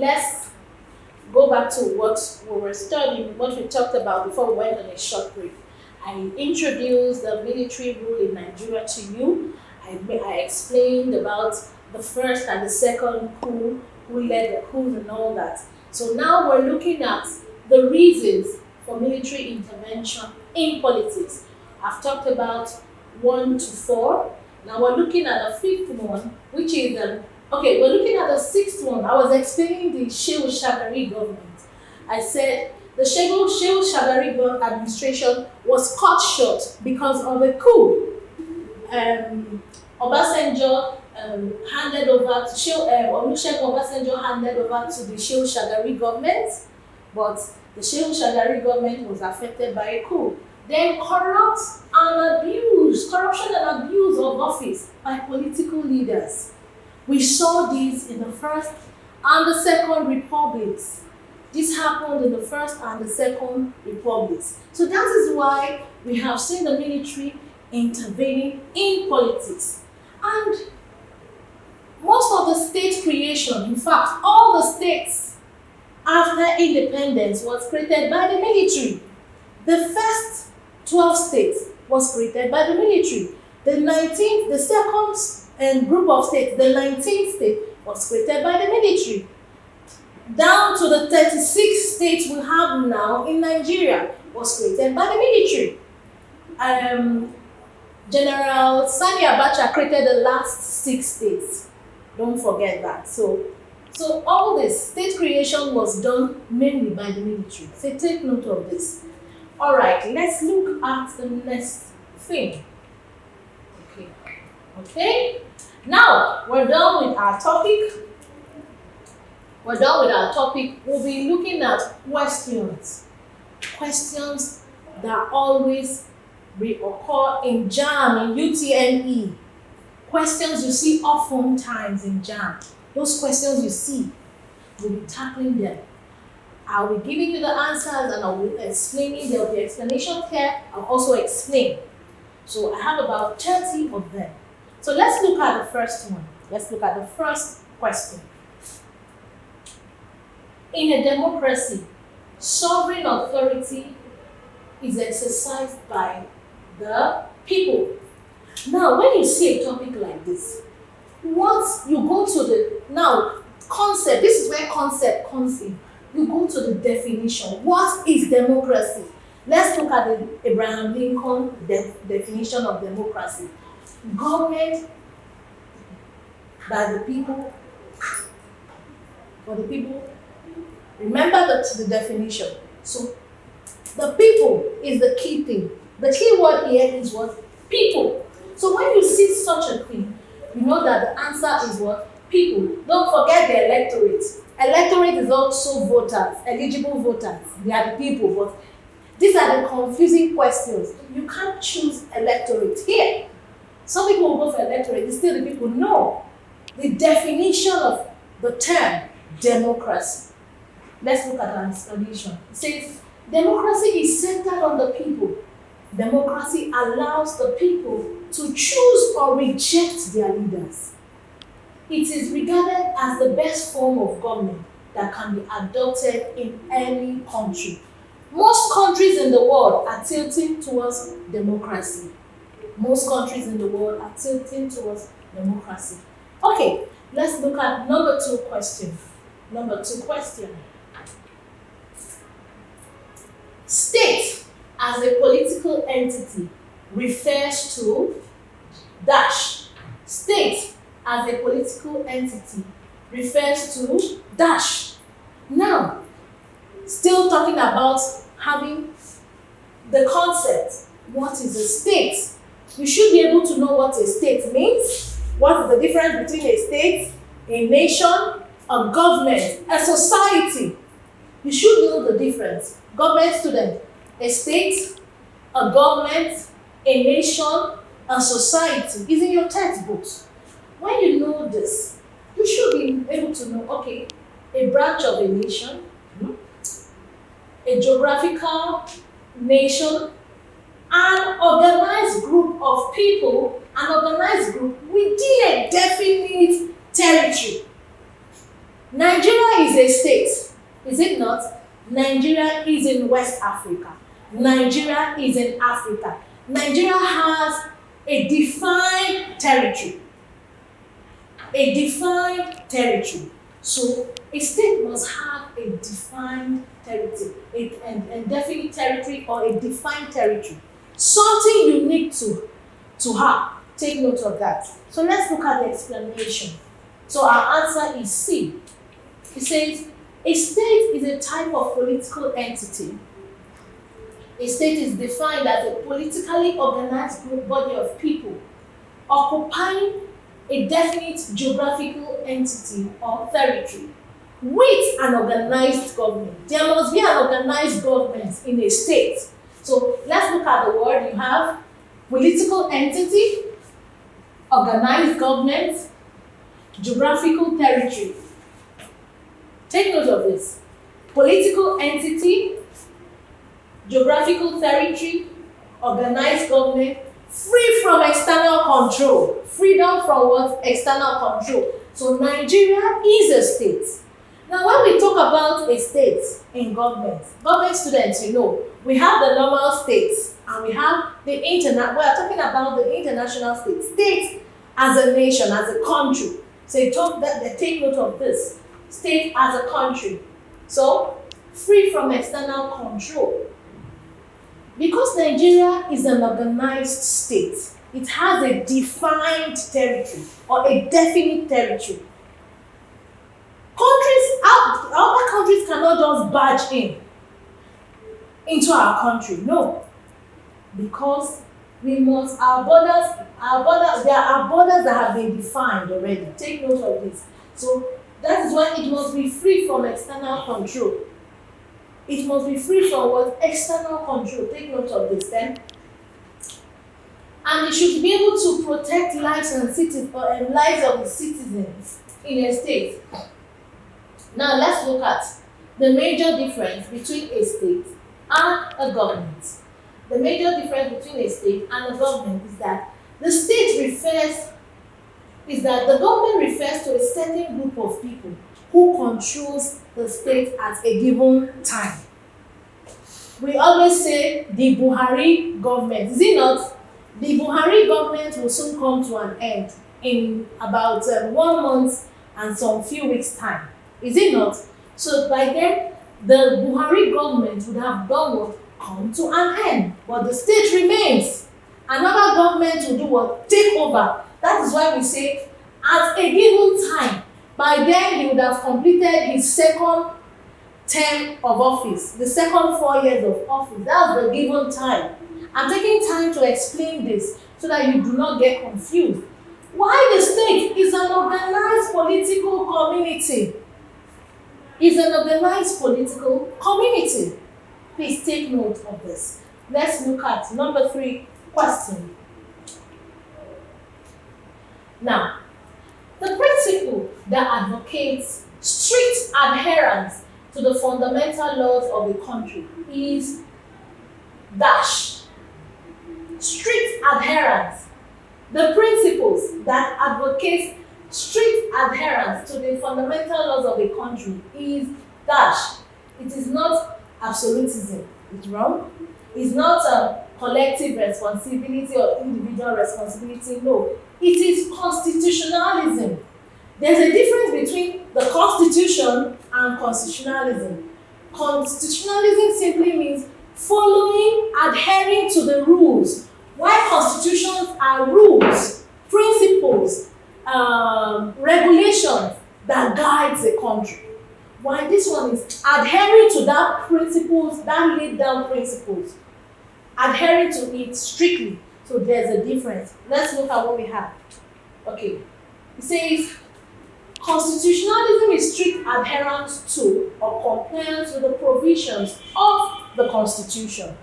let's go back to what we were studying, what we talked about before we went on a short break. I introduced the military rule in Nigeria to you. I explained about the first and the second coup, who led the coups and all that. So now we're looking at the reasons for military intervention in politics. I've talked about 1 to 4. Now we're looking at the 5th one, which is okay, we're looking at the 6th one. I was explaining the Shehu Shagari government. I said the Shehu Shagari administration was cut short because of a coup. Obasanjo handed over to Olusegun Obasanjo handed over to the Shehu Shagari government, but the Shehu Shagari government was affected by a coup. Then corruption and abuse of office by political leaders. We saw this in the First and the Second Republics. This happened in the First and the Second Republics. So that is why we have seen the military intervening in politics. And most of the state creation, in fact, all the states after independence was created by the military. The first 12 states was created by the military. The second group of states, the 19th state, was created by the military. Down to the 36 states we have now in Nigeria was created by the military. General Sani Abacha created the last 6 states. Don't forget that. So all this state creation was done mainly by the military. So take note of this. All right, let's look at the next thing. Okay. Now we're done with our topic. We'll be looking at questions. Questions that always reoccur in JAMB, in UTME. Questions you see oftentimes in JAMB. Those questions you see, we'll be tackling them. I'll be giving you the answers and I'll be explaining. There will be explanations here. I'll also explain. So I have about 30 of them. So let's look at the first one. Let's look at the first question. In a democracy, sovereign authority is exercised by the people. Now, when you see a topic like this, once you go to the concept, this is where concept comes in. You go to the definition. What is democracy? Let's look at the Abraham Lincoln definition of democracy. Government by the people, for the people. Remember the definition. So the people is the key thing. The key word here is what? People. So when you see such a thing, you know that the answer is what? People. Don't forget the electorate. Electorate is also voters, eligible voters. They are the people, but these are the confusing questions. You can't choose electorate here. Some people will go for electorate, it's still the people. No. The definition of the term democracy. Let's look at our explanation. It says, democracy is centered on the people. Democracy allows the people to choose or reject their leaders. It is regarded as the best form of government that can be adopted in any country. Most countries in the world are tilting towards democracy. Most countries in the world are tilting towards democracy. Okay, let's look at number 2 question. Number 2 question. State as a political entity refers to dash. State as a political entity refers to dash. Now, still talking about having the concept. What is a state? You should be able to know what a state means. What is the difference between a state, a nation, a government, a society? You should know the difference. Government student, a state, a government, a nation, a society is in your textbooks. When you know this, you should be able to know, okay, a branch of a nation, a geographical nation, an organized group of people, an organized group within a definite territory. Nigeria is a state, is it not? Nigeria is in West Africa. Nigeria is in Africa. Nigeria has a defined territory. A defined territory. So a state must have a defined territory, a definite territory or a defined territory. Something unique to her. Take note of that. So let's look at the explanation. So our answer is C. It says, a state is a type of political entity. A state is defined as a politically organized group body of people occupying a definite geographical entity or territory with an organized government. There must be an organized government in a state. So let's look at the word. You have political entity, organized government, geographical territory. Take note of this. Political entity, geographical territory, organized government, free from external control. Freedom from what? External control. So Nigeria is a state. Now when we talk about a state in government students, you know, we have the normal states and we have the we are talking about the international state. State as a nation, as a country. So take note of this. State as a country. So free from external control. Because Nigeria is an organized state, it has a defined territory or a definite territory. Other countries cannot just barge into our country. No. Because our borders, there are borders that have been defined already. Take note of this. So that is why it must be free from external control. It must be free from what? External control. Take note of this then. And it should be able to protect lives and lives of the citizens in a state. Now let's look at the major difference between a state and a government. The major difference between a state and a government is that the government refers to a certain group of people who controls the state at a given time. We always say the Buhari government. Is it not? The Buhari government will soon come to an end in about 1 month and some few weeks' time. Is it not? So by then, the Buhari government would have done what? Come to an end. But the state remains. Another government will do what? Take over. That is why we say, at a given time, by then he would have completed his second term of office, the second 4 years of office. That's the given time. I'm taking time to explain this so that you do not get confused. Why the state is an organized political community. Is an organized political community. Please take note of this. Let's look at number 3 question. Now, the principle that advocates strict adherence to the fundamental laws of the country is dash. Strict adherence. The principles that advocate strict adherence to the fundamental laws of the country is dash. It is not absolutism. It's wrong. It's not collective responsibility or individual responsibility. No. It is constitutionalism. There's a difference between the Constitution and constitutionalism. Constitutionalism simply means adhering to the rules, while constitutions are rules, principles, regulations that guide the country. While this one is adhering to that laid down principles, adhering to it strictly. So there's a difference. Let's look at what we have. Okay. It says, constitutionalism is strict adherence to or compliance with the provisions of the Constitution.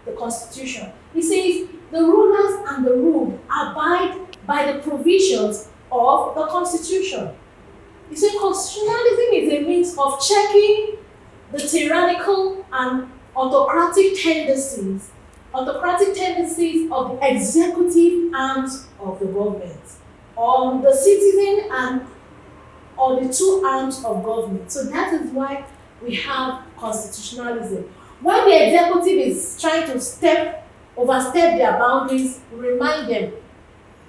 The Constitution. It says, the rulers and the ruled abide by the provisions of the Constitution. It says, constitutionalism is a means of checking the tyrannical and autocratic tendencies of the executive arms of the government on the citizen and or the two arms of government. So that is why we have constitutionalism. When the executive is trying to overstep their boundaries, remind them,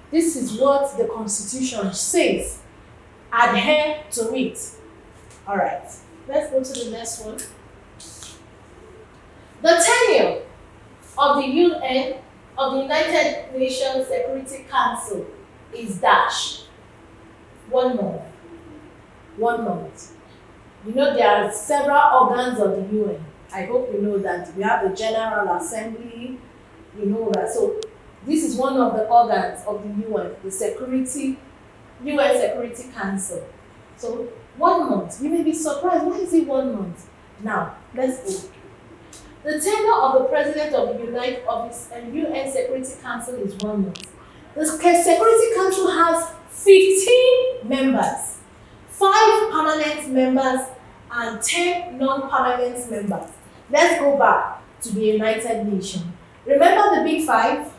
this is what the Constitution says. Adhere to it. All right, let's go to the next one. The tenure of the UN, of the United Nations Security Council, is dash. 1 month. 1 month. You know there are several organs of the UN. I hope you know that. We have the General Assembly, you know that. So this is one of the organs of the UN, the UN Security Council. So 1 month. You may be surprised, why is it 1 month? Now, let's go. The tenure of the President of the UN Security Council is 1 month. The Security Council has 15 members, 5 permanent members and 10 non-permanent members. Let's go back to the United Nations. Remember the big five?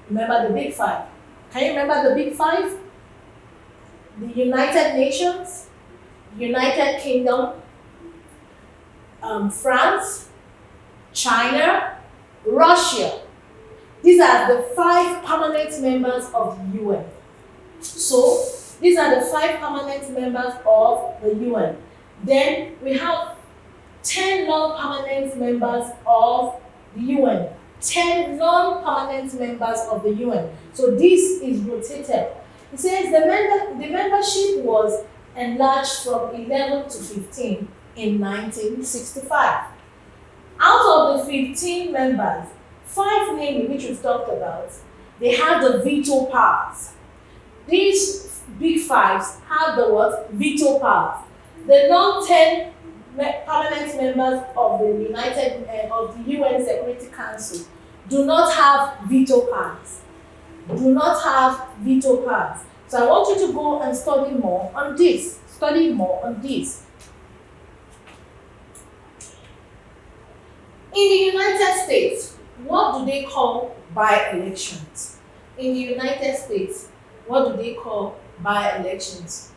Remember the big five. Can you remember the big five? The United Nations, United Kingdom, France, China, Russia. These are the 5 permanent members of the UN. So, these are the 5 permanent members of the UN. Then we have 10 non-permanent members of the UN. 10 non-permanent members of the UN. So this is rotated. It says the membership was enlarged from 11 to 15 in 1965. Out of the 15 members, 5 namely, which we've talked about, they have the veto powers. These big fives have the what? Veto powers. The non-10 permanent members of the UN Security Council do not have veto powers. Do not have veto powers. So I want you to go and study more on this. Study more on this. In the United States, what do they call by-elections? In the United States, what do they call by-elections?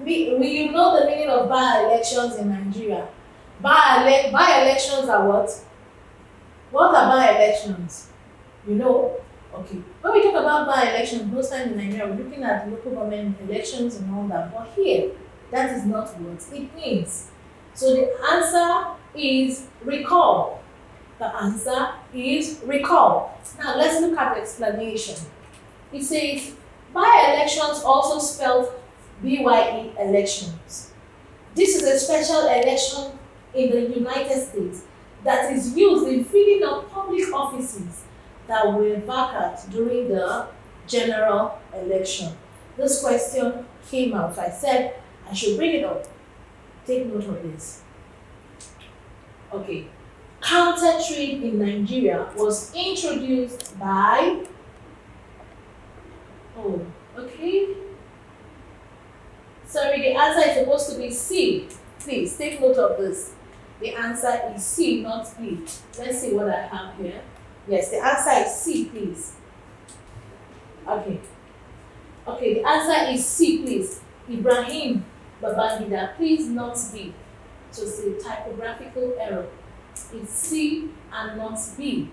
You know the meaning of by-elections in Nigeria. By-elections are what? What are by-elections? You know? Okay. When we talk about by-elections, most times in Nigeria, we're looking at local government elections and all that. But here, that is not what it means. So the answer is recall. The answer is recall. Now let's look at the explanation. It says, by-elections also spelled BYE elections. This is a special election in the United States that is used in filling up public offices that were vacant during the general election. This question came out. I said I should bring it up. Take note of this. Okay. Counter trade in Nigeria was introduced by Sorry, the answer is supposed to be C. Please take note of this. The answer is C, not B. Let's see what I have here. Yes, the answer is C, please. Okay, the answer is C, please. Ibrahim Babangida, please not B. So it's a typographical error. It's C and not B.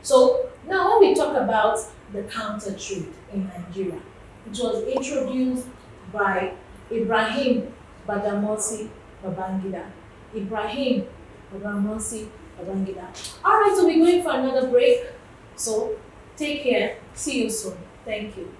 So now when we talk about the counter trade in Nigeria, it was introduced by Ibrahim Badamasi Babangida. Ibrahim Badamasi Babangida. All right, so we're going for another break. So take care. See you soon. Thank you.